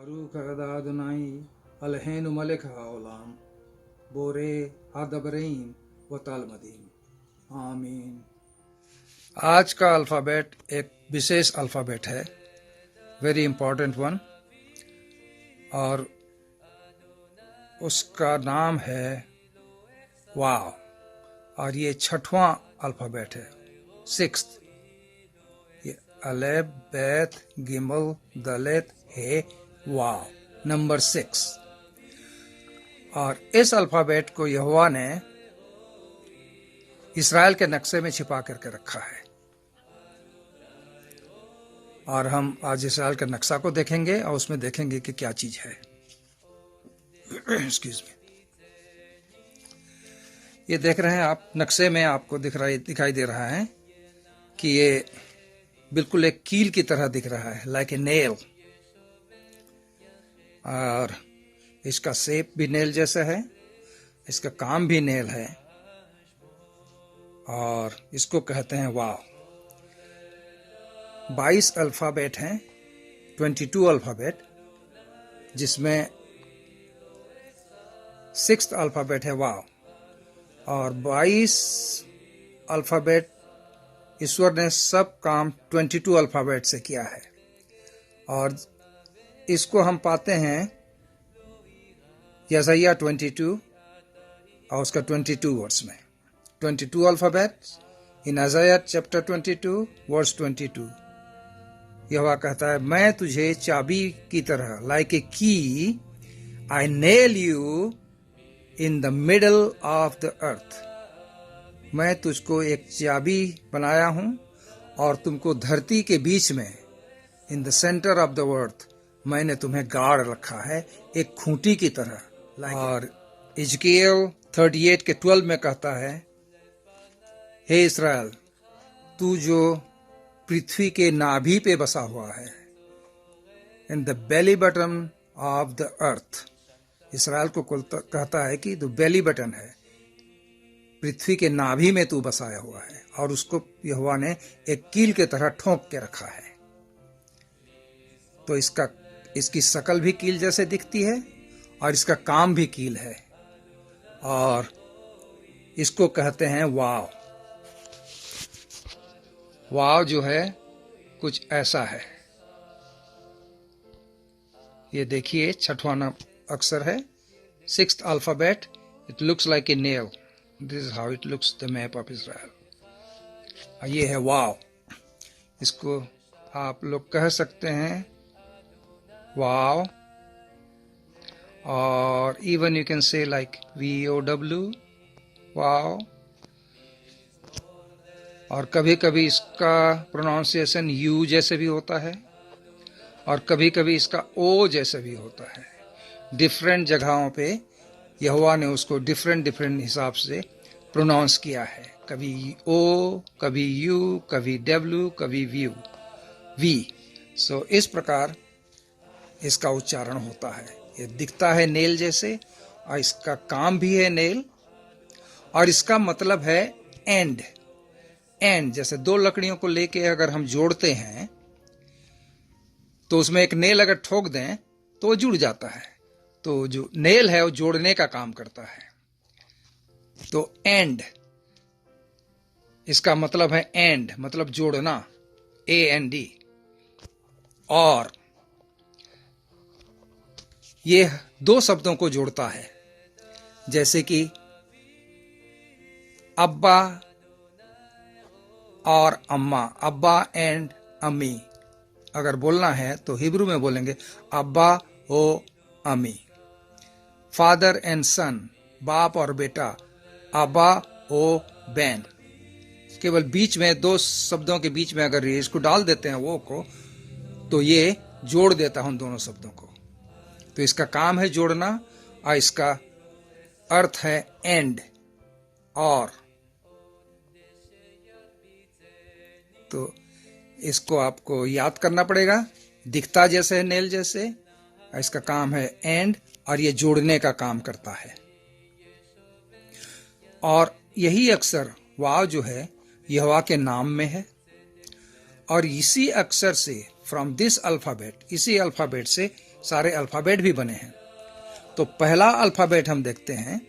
Baruch hada Adonai Eloheinu melech haolam Borei hadabareim वतालमदीम आमीन। आज का अल्फ़ाबेट एक विशेष अल्फ़ाबेट है, वेरी इंपॉर्टेंट वन, और उसका नाम है वाव, और ये छठवां अल्फ़ाबेट है, सिक्स्थ। ये अलेफ बेत गिमल दलेत हे वाव, नंबर 6। और इस अल्फ़ाबेट को यहोवा ने इसराइल के नक्शे में छिपा करके रखा है, और हम आज इसराइल का नक्शा को देखेंगे और उसमें देखेंगे कि क्या चीज है। Excuse me. ये देख रहे हैं आप, नक्शे में आपको दिखाई दे रहा है कि ये बिल्कुल एक कील की तरह दिख रहा है, लाइक ए नेल, और इसका शेप भी नेल जैसा है, इसका काम भी नेल है, और इसको कहते हैं वाव। 22 अल्फ़ाबेट हैं, 22 अल्फ़ाबेट, जिसमें 6th अल्फ़ाबेट है वाव, और 22 अल्फ़ाबेट ईश्वर ने सब काम 22 अल्फ़ाबेट से किया है, और इसको हम पाते हैं यशायाह 22 और उसका 22 वर्स में। 22 alphabets in Isaiah chapter 22 verse 22। यहोवा कहता है, मैं तुझे चाबी की तरह, like a key, I nail you in the middle of the earth। मैं तुझको एक चाबी बनाया हूं और तुमको धरती के बीच में, in the center of the earth, मैंने तुम्हें गाड़ रखा है एक खूंटी की तरह। और इजकियल 38 के 12 में कहता है, हे इस्राएल, तू जो पृथ्वी के नाभि पे बसा हुआ है, in the belly button of the earth. Israel को कहता है कि तू बेली बटन है, पृथ्वी के नाभि में तू बसाया हुआ है, और उसको यहोवा ने एक कील के तरह ठोंक के रखा है। तो इसकी शकल भी कील जैसे दिखती है, और इसका काम भी कील है, और इसको कहते हैं वाव। वाव जो है कुछ ऐसा है, ये देखिए, छठवां अक्षर है, 6th alphabet, it looks like a nail, this is how it looks the map of Israel. ये है वाव। इसको आप लोग कह सकते हैं वाव, और even you can say like VOW, वाव। और कभी कभी इसका प्रोनाउंसिएशन यू जैसे भी होता है, और कभी कभी इसका ओ जैसे भी होता है। डिफरेंट जगहों पे यहोवा ने उसको डिफरेंट हिसाब से प्रोनाउंस किया है, कभी ओ, कभी यू, कभी डब्ल्यू, कभी वी। सो इस प्रकार इसका उच्चारण होता है। ये दिखता है नेल जैसे, और इसका काम भी है नेल, और इसका मतलब है एंड। एंड जैसे दो लकड़ियों को लेके अगर हम जोड़ते हैं तो उसमें एक नेल अगर ठोक दें तो वो जुड़ जाता है, तो जो नेल है वो जोड़ने का काम करता है। तो एंड, इसका मतलब है एंड, मतलब जोड़ना, AND। और ये दो शब्दों को जोड़ता है, जैसे कि अब्बा और अम्मा, अब्बा एंड अम्मी अगर बोलना है तो हिब्रू में बोलेंगे अब्बा ओ अम्मी। फादर एंड सन, बाप और बेटा, अब्बा ओ बैन। केवल बीच में दो शब्दों के बीच में अगर इसको डाल देते हैं वो को, तो ये जोड़ देता हूं दोनों शब्दों को। तो इसका काम है जोड़ना, और इसका अर्थ है एंड, और। तो इसको आपको याद करना पड़ेगा, दिखता जैसे है नेल जैसे, इसका काम है एंड, और ये जोड़ने का काम करता है। और यही अक्षर वाव जो है यहोवा के नाम में है, और इसी अक्षर से, फ्रॉम दिस अल्फाबेट, इसी अल्फाबेट से सारे अल्फाबेट भी बने हैं। तो पहला अल्फाबेट हम देखते हैं,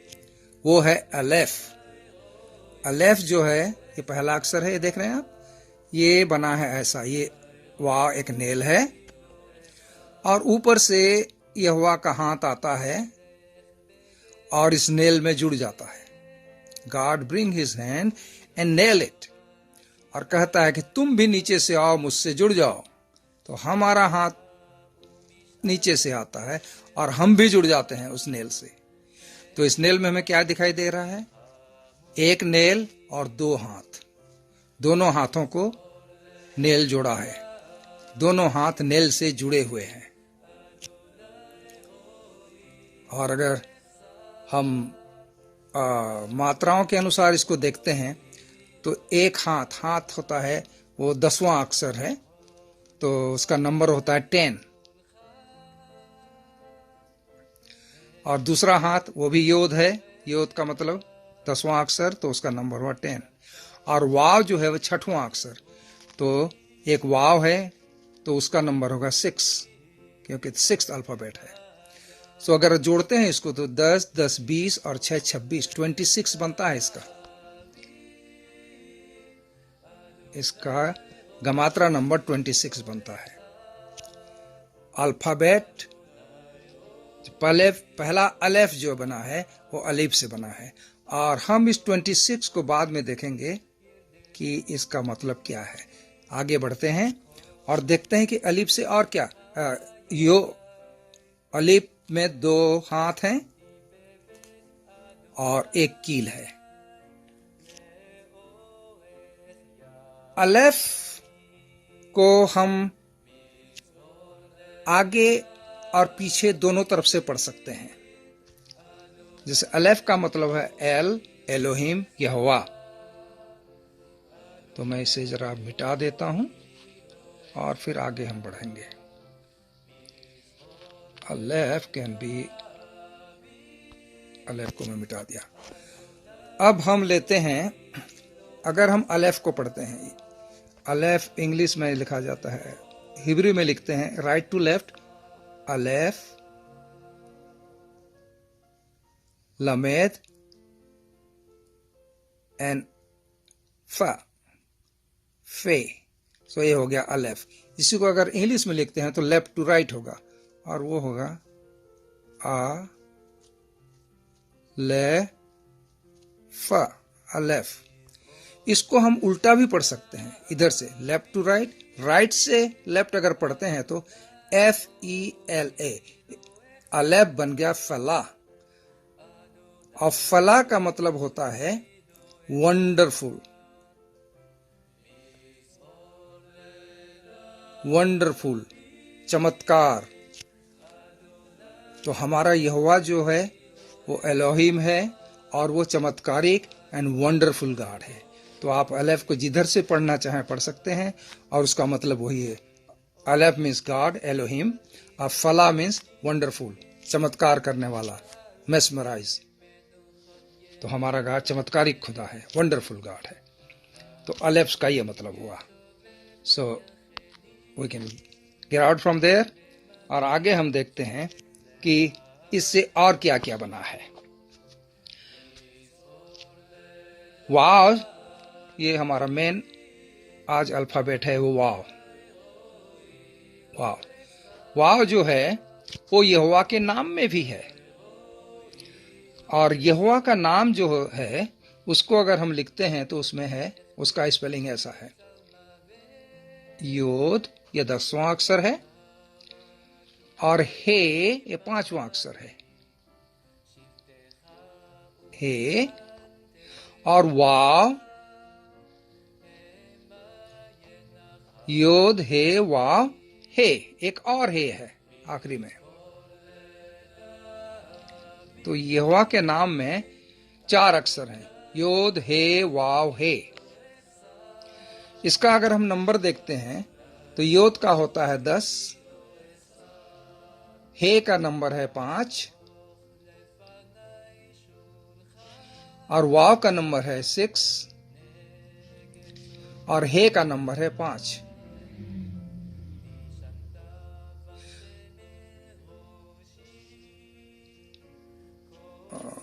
वो है अलेफ। अलेफ जो है ये पहला अक्षर है, ये देख रहे हैं आप, ये बना है ऐसा, ये वाव एक नेल है और ऊपर से यहोवा का हाथ आता है और इस नेल में जुड़ जाता है। God bring his hand and nail it, और कहता है कि तुम भी नीचे से आओ, मुझसे जुड़ जाओ। तो हमारा हाथ नीचे से आता है और हम भी जुड़ जाते हैं उस नेल से। तो इस नेल में हमें क्या दिखाई दे रहा है? एक नेल और दो हाथ, दोनों हाथों को नेल जोड़ा है, दोनों हाथ नेल से जुड़े हुए हैं। और अगर हम मात्राओं के अनुसार इसको देखते हैं तो एक हाथ होता है, वो 10वां अक्षर है, तो उसका नंबर होता है 10। और दूसरा हाथ वो भी योद है, योद का मतलब 10वां अक्षर, तो उसका नंबर हुआ 10। और वाव जो है वो 6वां अक्षर, तो एक वाव है तो उसका नंबर होगा 6, क्योंकि 6th अल्फाबेट है। सो अगर जोड़ते हैं इसको तो 10, 10, 20 और 6, 26, 26 बनता है इसका गमात्रा नंबर 26 बनता है। अल्फाबेट पहला अलेफ जो बना है वो अलीफ से बना है, और हम इस 26 को बाद में देखेंगे कि इसका मतलब क्या है। आगे बढ़ते हैं और देखते हैं कि अलीफ से और क्या। अलीफ में 2 हाथ हैं और एक कील है। अलेफ को हम आगे और पीछे दोनों तरफ से पढ़ सकते हैं। जैसे अलेफ का मतलब है एल, एलोहिम, यहोवा। तो मैं इसे जरा मिटा देता हूं और फिर आगे हम बढ़ेंगे। अलेफ कैन बी, अलेफ को मैं मिटा दिया। अब हम लेते हैं, अगर हम अलेफ को पढ़ते हैं, अलेफ इंग्लिश में लिखा जाता है, हिब्रू में लिखते हैं राइट टू लेफ्ट, अलेफ, लमेद एंड फा, फे। सो ये हो गया अलेफ। इसी को अगर इंग्लिश में लिखते हैं तो लेफ्ट टू राइट होगा, और वो होगा आ ले फा, अलेफ। इसको हम उल्टा भी पढ़ सकते हैं, इधर से लेफ्ट टू राइट, राइट से लेफ्ट अगर पढ़ते हैं तो FELA, अलेफ बन गया फला। और फला का मतलब होता है वंडरफुल, वंडरफुल, चमत्कार। तो हमारा यहोवा जो है वो एलोहिम है और वो चमत्कारिक एंड वंडरफुल गॉड है। तो आप अलेफ को जिधर से पढ़ना चाहें पढ़ सकते हैं, और उसका मतलब वही है। अलेफ मीन्स गॉड, एलोहिम, और फला मीन्स वंडरफुल, चमत्कार करने वाला, मेस्मराइज। तो हमारा गॉड चमत्कारिक खुदा है, वंडरफुल गॉड है। तो अलेफ का ये मतलब हुआ। So we can get out from there, और आगे हम देखते हैं कि इससे और क्या क्या बना है। वाव, ये हमारा मेन आज अल्फाबेट है, वो वाव। वाव, वाव जो है वो यहोवा के नाम में भी है, और यहोवा का नाम जो है उसको अगर हम लिखते हैं तो उसमें है, उसका स्पेलिंग ऐसा है, योद ये 10वां अक्षर है, और हे ये 5वां अक्षर है, हे। और वाव, योद हे वाव हे, एक और हे है आखिरी में। तो यहोवा के नाम में 4 अक्षर हैं, योद हे वाव हे। इसका अगर हम नंबर देखते हैं तो योद का होता है 10, हे का नंबर है 5, और वाव का नंबर है 6, और हे का नंबर है 5।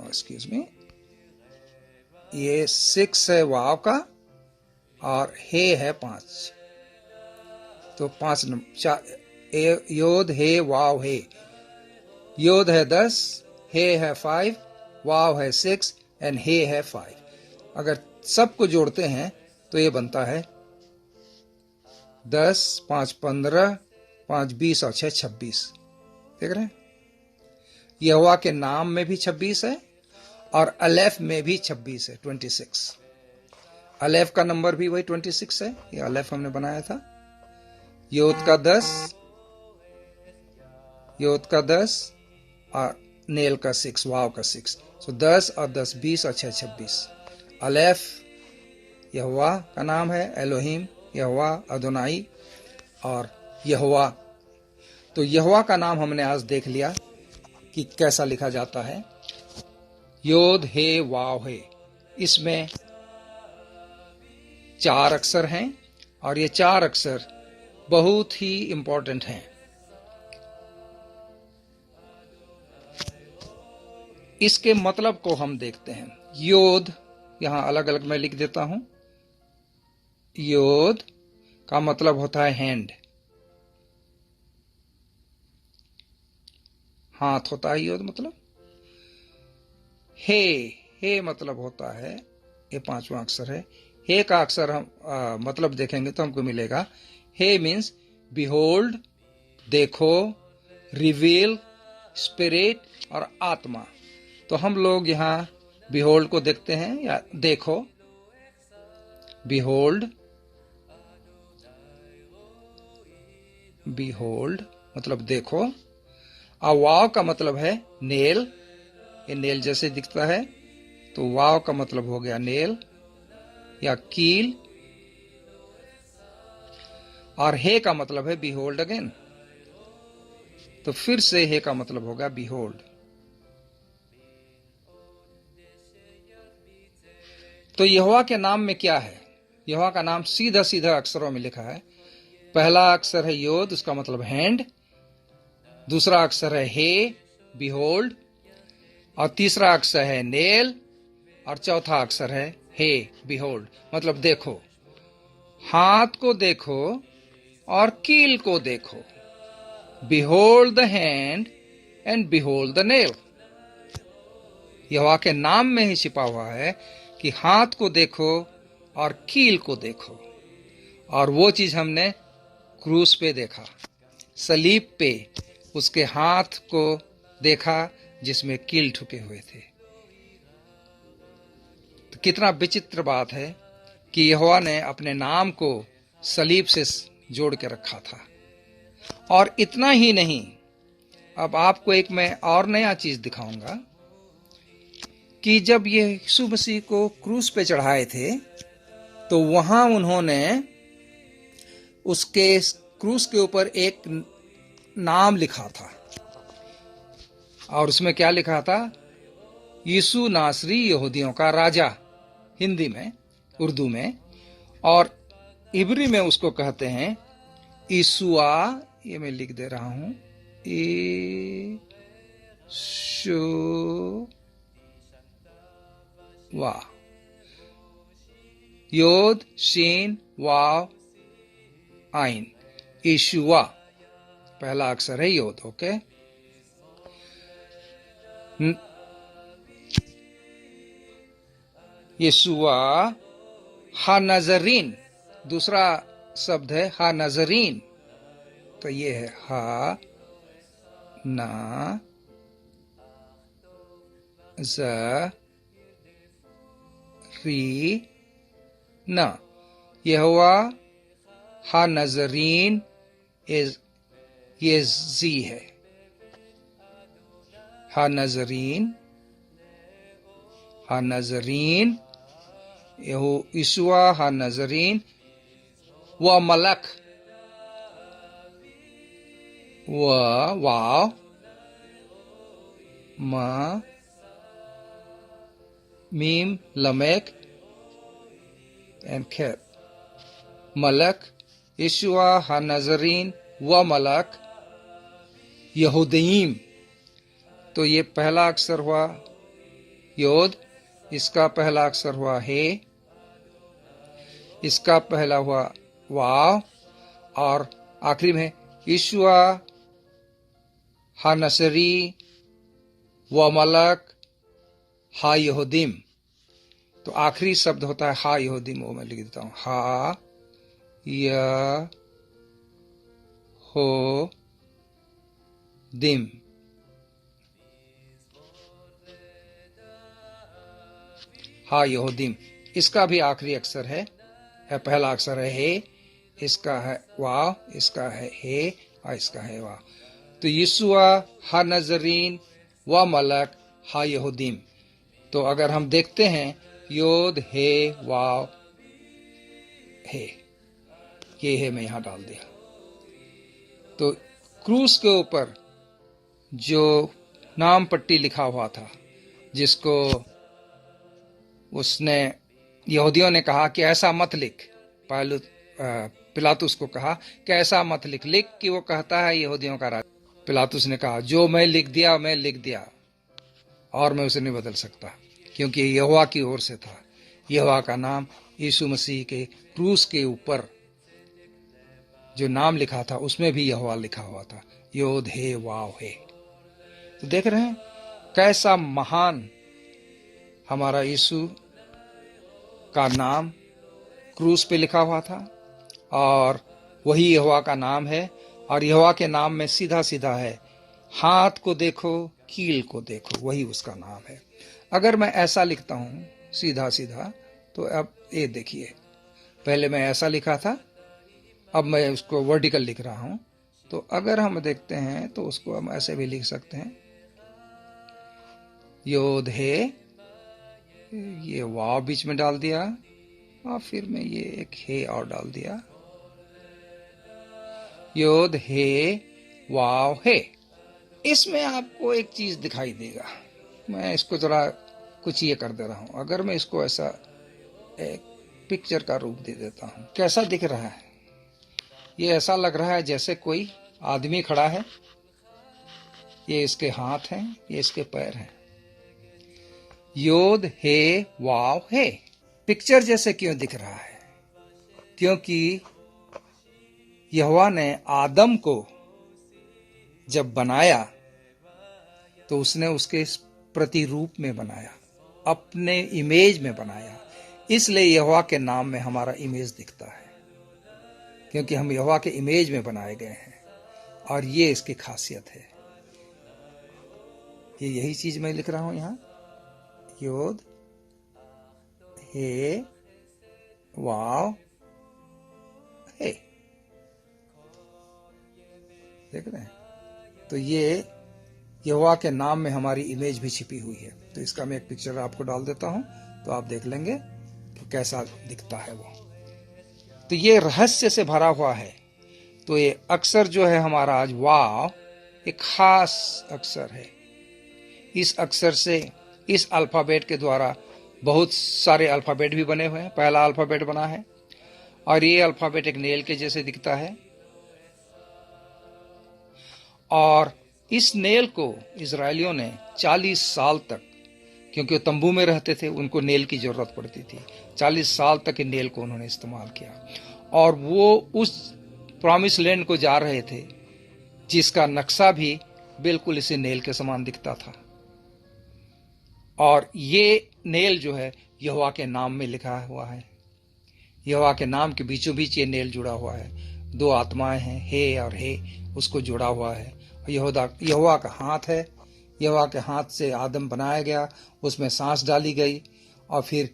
एक्सक्यूज मी, ये 6 है वाव का और हे है 5, तो 5 नंबर योद हे वाव हे। योद है 10, हे है 5, वाव है 6 एंड हे है 5। अगर सबको जोड़ते हैं तो ये बनता है 10, 5 15, 5 20 और 6 26। देख रहे हैं, यहोवा के नाम में भी 26 है और अलेफ में भी 26 है, 26। अलेफ का नंबर भी वही 26 है, ये अलेफ हमने बनाया था। योद का 10, योद का 10 और नेल का 6, वाव का 6, तो 10 और 10 20 और 6 26। अलेफ यहोवा का नाम है, एलोहिम, यहोवा, अदोनाई और यहोवा। तो यहोवा का नाम हमने आज देख लिया कि कैसा लिखा जाता है। योद हे वाव हे, इसमें 4 अक्षर हैं और ये 4 अक्षर बहुत ही इंपॉर्टेंट हैं। इसके मतलब को हम देखते हैं। योद यहां अलग अलग मैं लिख देता हूं। योद का मतलब होता है हैंड, हाथ होता है योद मतलब। हे मतलब होता है, ये 5वां अक्षर है। हे का अक्षर हम मतलब देखेंगे तो हमको मिलेगा, हे मीन्स बिहोल्ड, देखो, रिवील, स्पिरिट और आत्मा। तो हम लोग यहां बिहोल्ड को देखते हैं या देखो, बिहोल्ड, बिहोल्ड मतलब देखो। और वाव का मतलब है नेल, ये नेल जैसे दिखता है, तो वाव का मतलब हो गया नेल या कील। और हे का मतलब है बिहोल्ड अगेन, तो फिर से हे का मतलब होगा बिहोल्ड। तो यहोवा के नाम में क्या है? यहोवा का नाम सीधा सीधा अक्षरों में लिखा है। पहला अक्षर है योद, उसका मतलब हैंड। दूसरा अक्षर है हे, बिहोल्ड। और तीसरा अक्षर है नेल। और चौथा अक्षर है हे, बिहोल्ड मतलब देखो। हाथ को देखो और कील को देखो। Behold the hand and behold the nail. यहोवा के नाम में ही छिपा हुआ है कि हाथ को देखो और कील को देखो। और वो चीज हमने क्रूस पे देखा, सलीब पे उसके हाथ को देखा जिसमें कील ठुके हुए थे। तो कितना विचित्र बात है कि यहोवा ने अपने नाम को सलीब से जोड़ के रखा था। और इतना ही नहीं, अब आपको एक मैं और नया चीज दिखाऊंगा कि जब ये यीशु मसीह को क्रूस पे चढ़ाए थे तो वहां उन्होंने उसके क्रूस के ऊपर एक नाम लिखा था। और उसमें क्या लिखा था? यीशु नासरी यहूदियों का राजा, हिंदी में, उर्दू में। और इब्री में उसको कहते हैं ईसुआ, ये मैं लिख दे रहा हूं, ईशुआ, योद शीन वाव आइन, ईशुआ पहला अक्षर है योद। ओके, यीशुआ हा नजरीन, दूसरा शब्द है हा नजरीन। तो ये है हा ना ज री ना। यहोवा हा नजरीन इज, ये जी है, हा नजरीन, हा नजरीन, यीशुआ हा नजरीन व मलक, व वाव म मीम लमेक एंड खेत, मलक, यीशुआ हा नजरीन व मलक यहूदीम। तो ये पहला अक्षर हुआ योद, इसका पहला अक्षर हुआ हे, इसका पहला हुआ वाव, और आखिरी में यीशुआ हा नसरी व मलक हा यहूदीम। तो आखिरी शब्द होता है हा यहूदीम, वो मैं लिख देता हूं, हा य हो दिम। हा यहूदीम, इसका भी आखिरी अक्षर है, पहला अक्षर है हे, इसका है वाव, इसका है हे, और इसका है वाव। तो यीशुआ हा नजरीन व मलक हा यहूदीम। तो अगर हम देखते हैं योद हे वाव हे, ये है मैं यहां डाल दिया। तो क्रूस के ऊपर जो नाम पट्टी लिखा हुआ था, जिसको उसने यहूदियों ने कहा कि ऐसा मत लिख, पिलातुस को कहा कि ऐसा मत लिख, लिख कि वो कहता है यहूदियों का राजा। पिलातुस ने कहा जो मैं लिख दिया मैं लिख दिया, और मैं उसे नहीं बदल सकता, क्योंकि यहोवा की ओर से था। यहोवा का नाम यीशु मसीह के क्रूस के ऊपर जो नाम लिखा था उसमें भी यहोवा लिखा हुआ था, योद हे वाव हे। तो देख रहे हैं कैसा महान हमारा यीशु का नाम क्रूस पे लिखा हुआ था, और वही यहोवा का नाम है। और यहोवा के नाम में सीधा सीधा है, हाथ को देखो कील को देखो, वही उसका नाम है। अगर मैं ऐसा लिखता हूं सीधा सीधा, तो अब ये देखिए, पहले मैं ऐसा लिखा था, अब मैं उसको वर्टिकल लिख रहा हूं। तो अगर हम देखते हैं तो उसको हम ऐसे भी लिख सकते हैं, योद हे, ये वाव बीच में डाल दिया, और फिर मैं ये एक हे और डाल दिया, योद हे वाव हे। इसमें आपको एक चीज दिखाई देगा, मैं इसको जरा कुछ ये कर दे रहा हूं। अगर मैं इसको ऐसा एक पिक्चर का रूप दे देता हूं, कैसा दिख रहा है? ये ऐसा लग रहा है जैसे कोई आदमी खड़ा है, ये इसके हाथ हैं, ये इसके पैर हैं। योद हे वाव हे, पिक्चर जैसे क्यों दिख रहा है? क्योंकि यहोवा ने आदम को जब बनाया तो उसने उसके प्रतिरूप में बनाया, अपने इमेज में बनाया। इसलिए यहोवा के नाम में हमारा इमेज दिखता है, क्योंकि हम यहोवा के इमेज में बनाए गए हैं, और ये इसकी खासियत है। ये यही चीज मैं लिख रहा हूं यहां, योद हे वाव हे, देख रहे हैं? तो ये यहोवा के नाम में हमारी इमेज भी छिपी हुई है। तो इसका मैं एक पिक्चर आपको डाल देता हूं, तो आप देख लेंगे कि कैसा दिखता है वो। तो ये रहस्य से भरा हुआ है। तो ये अक्षर जो है हमारा आज वाव, एक खास अक्षर है। इस अक्षर से, इस अल्फाबेट के द्वारा बहुत सारे अल्फाबेट भी बने हुए हैं। पहला अल्फाबेट बना है, और ये अल्फाबेट एक नेल के जैसे दिखता है, और इस नेल को इजरायलियों ने 40 साल तक, क्योंकि वो तंबू में रहते थे, उनको नेल की जरूरत पड़ती थी, 40 साल तक इन नेल को उन्होंने इस्तेमाल किया। और वो उस प्रॉमिस लैंड को जा रहे थे जिसका नक्शा भी बिल्कुल इसी नेल के समान दिखता था। और ये नेल जो है यहोवा के नाम में लिखा हुआ है। यहोवा के नाम के बीचों बीच ये नेल जुड़ा हुआ है। दो आत्माएं हैं, हे और हे, उसको जुड़ा हुआ है। यहोवा का हाथ है, यहोवा के हाथ से आदम बनाया गया, उसमें सांस डाली गई, और फिर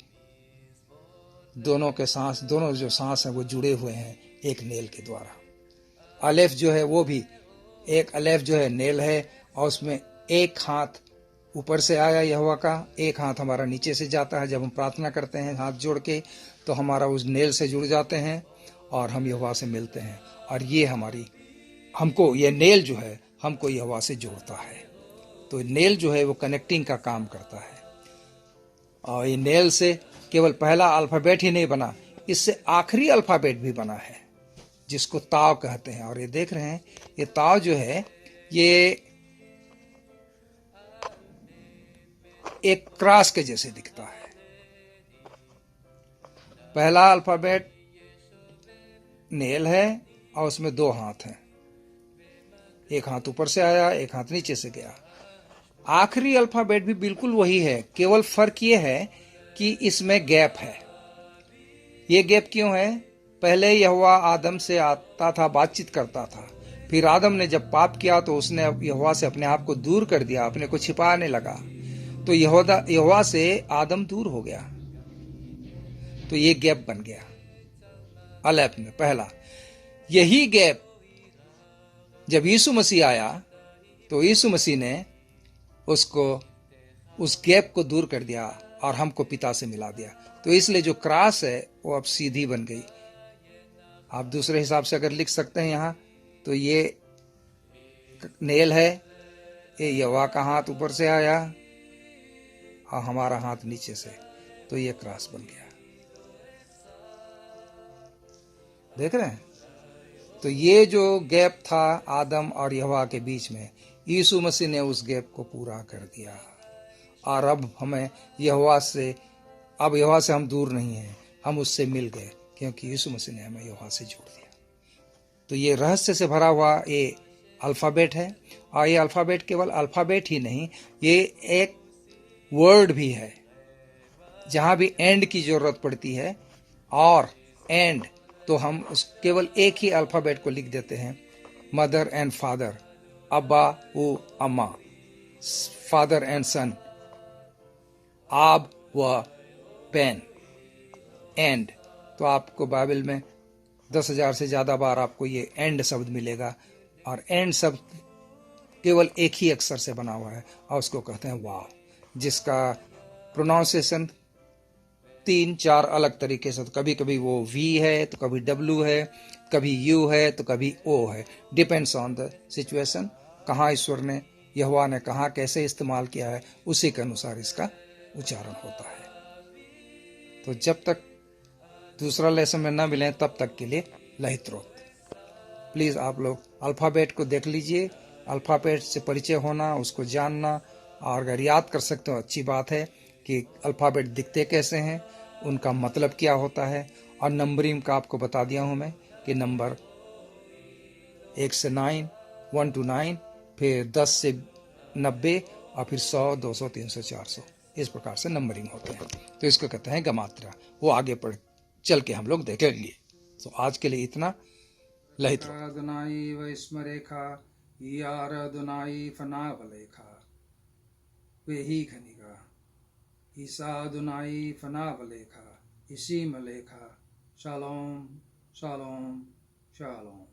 दोनों के सांस, दोनों जो सांस हैं वो जुड़े हुए हैं एक नेल के द्वारा। अलेफ जो है वो भी एक अलेफ जो है नेल है, और उसमें एक हाथ ऊपर से आया यहोवा का, एक हाथ हमारा नीचे से जाता है। जब हम प्रार्थना करते हैं हाथ जोड़ के, तो हमारा उस नेल से जुड़ जाते हैं और हम यहोवा से मिलते हैं। और ये हमको ये नेल जो है हमको यहोवा से जोड़ता है। तो नेल जो है वो कनेक्टिंग का काम करता है। और ये नेल से केवल पहला अल्फाबेट ही नहीं बना, इससे आखिरी अल्फाबेट भी बना है, जिसको ताव कहते हैं। और ये देख रहे हैं, ये ताव जो है, ये एक क्रॉस के जैसे दिखता है। पहला अल्फाबेट नेल है और उसमें 2 हाथ हैं, एक हाथ ऊपर से आया, एक हाथ नीचे से गया। आखिरी अल्फाबेट भी बिल्कुल वही है, केवल फर्क ये है कि इसमें गैप है। ये गैप क्यों है? पहले यहोवा आदम से आता था, बातचीत करता था। फिर आदम ने जब पाप किया तो उसने यहोवा से अपने आप को दूर कर दिया, अपने को छिपाने लगा, तो यहोवा से आदम दूर हो गया, तो ये गैप बन गया अलैप में पहला। यही गैप जब यीशु मसीह आया तो यीशु मसीह ने उसको, उस गैप को दूर कर दिया और हमको पिता से मिला दिया। तो इसलिए जो क्रॉस है वो अब सीधी बन गई। आप दूसरे हिसाब से अगर लिख सकते हैं यहाँ, तो ये नेल है, ये यहोवा का हाथ ऊपर से आया और हमारा हाथ नीचे से, तो ये क्रॉस बन गया। देख रहे हैं? तो ये जो गैप था आदम और यहोवा के बीच में, यीशु मसीह ने उस गैप को पूरा कर दिया और अब हमें यहोवा से हम दूर नहीं हैं, हम उससे मिल गए क्योंकि यीशु मसीह ने हमें यहोवा से जोड़ दिया। तो ये रहस्य से भरा हुआ ये अल्फाबेट है, और ये अल्फाबेट केवल अल्फाबेट ही नहीं, ये एक वर्ड भी है। जहां भी एंड की जरूरत पड़ती है और एंड, तो हम उस केवल एक ही अल्फाबेट को लिख देते हैं, मदर एंड फादर, अब्बा व अम्मा, फादर एंड सन, आब व पेन, एंड। तो आपको बाइबल में 10,000 से ज्यादा बार आपको ये एंड शब्द मिलेगा, और एंड शब्द केवल एक ही अक्षर से बना हुआ है और उसको कहते हैं वाव, जिसका प्रोनाउंसिएशन 3-4 अलग तरीके से, तो कभी कभी वो वी है, तो कभी डब्ल्यू है, कभी यू है, तो कभी ओ है, डिपेंड्स ऑन द सिचुएशन। कहाँ ईश्वर ने, यहोवा ने कहाँ कैसे इस्तेमाल किया है, उसी के अनुसार इसका उच्चारण होता है। तो जब तक दूसरा लेसन में न मिले तब तक के लिए लहित्रोत। प्लीज आप लोग अल्फाबेट को देख लीजिए, अल्फाबेट से परिचय होना, उसको जानना, और अगर याद कर सकते हो अच्छी बात है कि अल्फाबेट दिखते कैसे हैं, उनका मतलब क्या होता है, और नंबरिंग का आपको बता दिया हूं मैं कि नंबर 1 से 9, 1 to 9, फिर 10 से 90, और फिर 100, 200, 300, 400, इस प्रकार से नंबरिंग होते हैं। तो इसको कहते हैं गमात्रा। वो आगे पढ़ चल के हम लोग देखेंगे। तो आज के लिए इतना। लहित्रोत। वैस्मरेखा यार दुनाई फनावलेखा वेही खनिका ईसा दुनाई फनावलेखा इसी मलेखा शालोम शालोम शालोम।